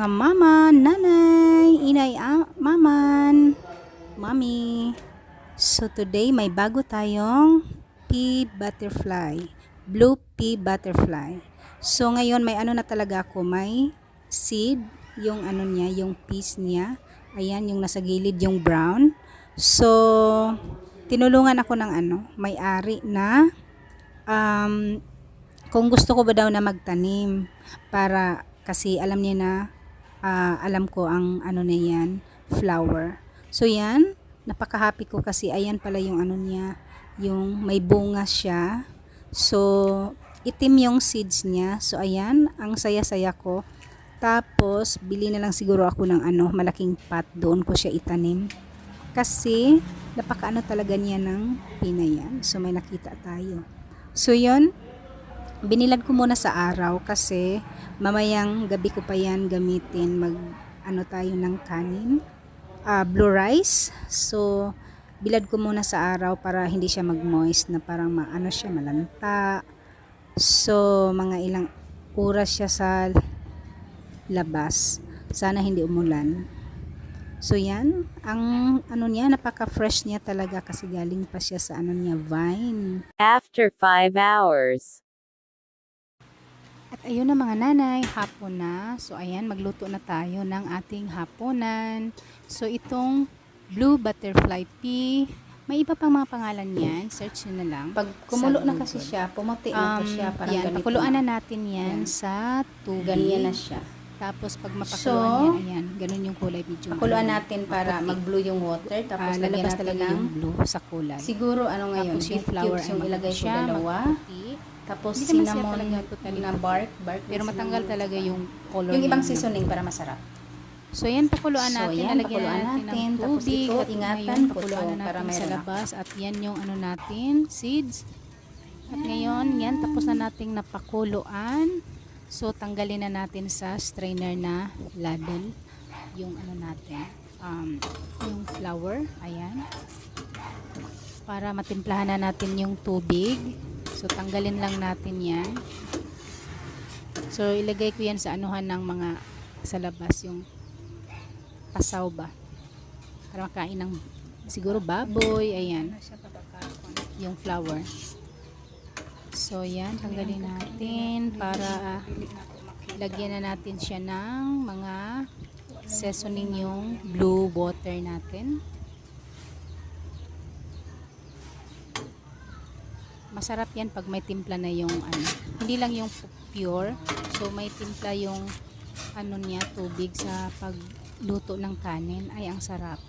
mga mama, nanay, inay, maman, mami. So today may bago tayong pea butterfly, blue pea butterfly. So ngayon may ano na talaga ako, may seed, yung ano niya, yung piece niya. Ayan, yung nasa gilid, yung brown. So tinulungan ako ng may-ari na kung gusto ko ba daw na magtanim para kasi alam niya na alam ko ang ano na yan, flower. So yan, napaka-happy ko kasi ayan pala yung ano niya, yung may bunga siya. So itim yung seeds niya. So ayan, ang saya-saya ko. Tapos bili na lang siguro ako ng malaking pot, doon ko siya itanim. Kasi napaka talaga niya ng pinayan. So may nakita tayo. So yun, binilad ko muna sa araw kasi mamayang gabi ko pa yan gamitin. Tayo ng kanin, blue rice. So bilad ko muna sa araw para hindi siya mag-moist na parang siya malanta. So mga ilang oras siya sa labas. Sana hindi umulan. So yan, ang niya, napaka-fresh niya talaga kasi galing pa siya sa niya, vine. After 5 hours. At ayun na mga nanay, hapon na. So ayan, magluto na tayo ng ating hapunan. So itong blue butterfly pea, may iba pang mga pangalan yan. Search nyo na lang. Pag kumulo na kasi siya, pumuti na to siya. Parang yan, ganito. pakuluan na natin yan sa tubig. Ganyan na siya. Tapos pag mapakuluan yan, ayan, ganun yung kulay, medyo pakuluan natin para mag-blue yung water. Tapos lagyan lalabas natin talaga ng yung blue sa kulay. siguro ngayon, Tapos yung flower yung ilagay ko dalawa. Tapos Hindi naman siya cinnamon talaga totally na bark pero matanggal talaga yung color yung ibang niya. seasoning para masarap. So yan, pakuluan natin, yan, lalagyan pakuluan natin ng natin. Tapos tubig. ito, At ingatan ngayon, ko pakuluan to na para natin sa mayroon labas. At yan yung natin, seeds. At ngayon, yan, tapos na nating napakuluan. So tanggalin na natin sa strainer na ladle yung natin, yung flour. Ayan. Para matimplahan na natin yung tubig. So tanggalin lang natin yan. So ilagay ko yan sa anuhan ng mga sa labas, yung pasaw ba, para makain ng siguro baboy. Ayan, yung flour. So yan, tanggalin natin para lagyan na natin siya ng mga seasoning, yung blue water natin. Masarap yan pag may timpla na yung hindi lang yung pure. So may timpla yung niya, tubig sa pagluto ng kanin. Ay, ang sarap.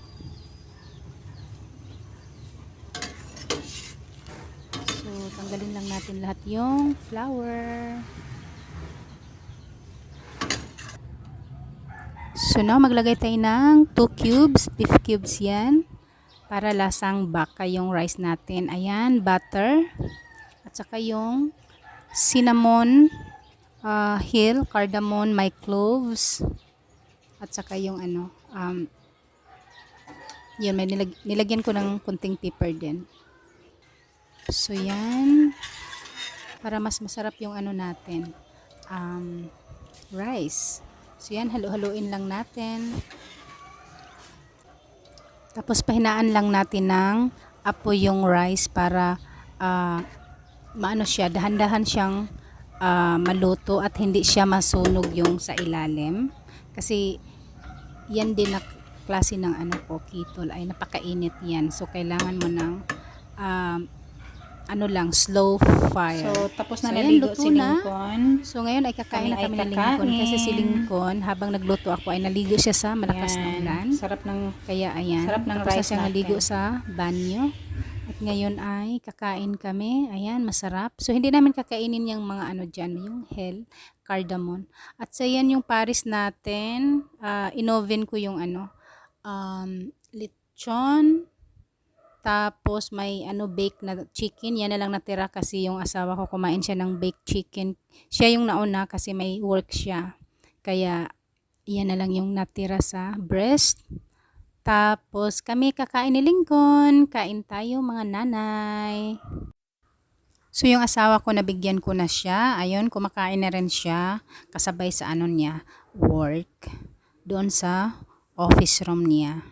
So tanggalin lang natin lahat yung flour. So now maglagay tayo ng 2 cubes, beef cubes yan. Para lasang baka yung rice natin. Ayan, butter. At saka yung cinnamon, hill, cardamom, my cloves. At saka yung yun, may nilagyan ko ng kunting pepper din. So yan, para mas masarap yung natin, rice. So yan, halu-haluin lang natin. Tapos pahinaan lang natin ng apoy yung rice para siya, dahan-dahan siyang maluto at hindi siya masunog yung sa ilalim. Kasi yan din na klase ng kitol ay napakainit yan. So kailangan mo ng slow fire. So tapos na So, naligo yan, si Lincoln. So ngayon ay kakain Kami kami ay ni Lincoln kasi si kakain. Lincoln habang nagluto ako ay naligo siya sa malakas na Ayan. ulan. Sarap ng Kaya ayan, sarap ng tapos na rice siya naligo natin. sa banyo. At ngayon ay kakain kami. Ayan, masarap. So hindi namin kakainin yung mga dyan, yung hell, cardamom. At sa yan yung paris natin, inoven ko yung lechon. Tapos may bake na chicken. Yan na lang natira kasi yung asawa ko kumain siya ng baked chicken. Siya yung nauna kasi may work siya. Kaya yan na lang yung natira sa breast. Tapos kami kakain ni Lincoln. Kain tayo mga nanay. So yung asawa ko, nabigyan ko na siya. Ayun, kumakain na rin siya kasabay sa niya, work doon sa office room niya.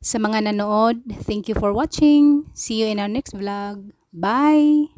Sa mga nanood, thank you for watching. See you in our next vlog. Bye!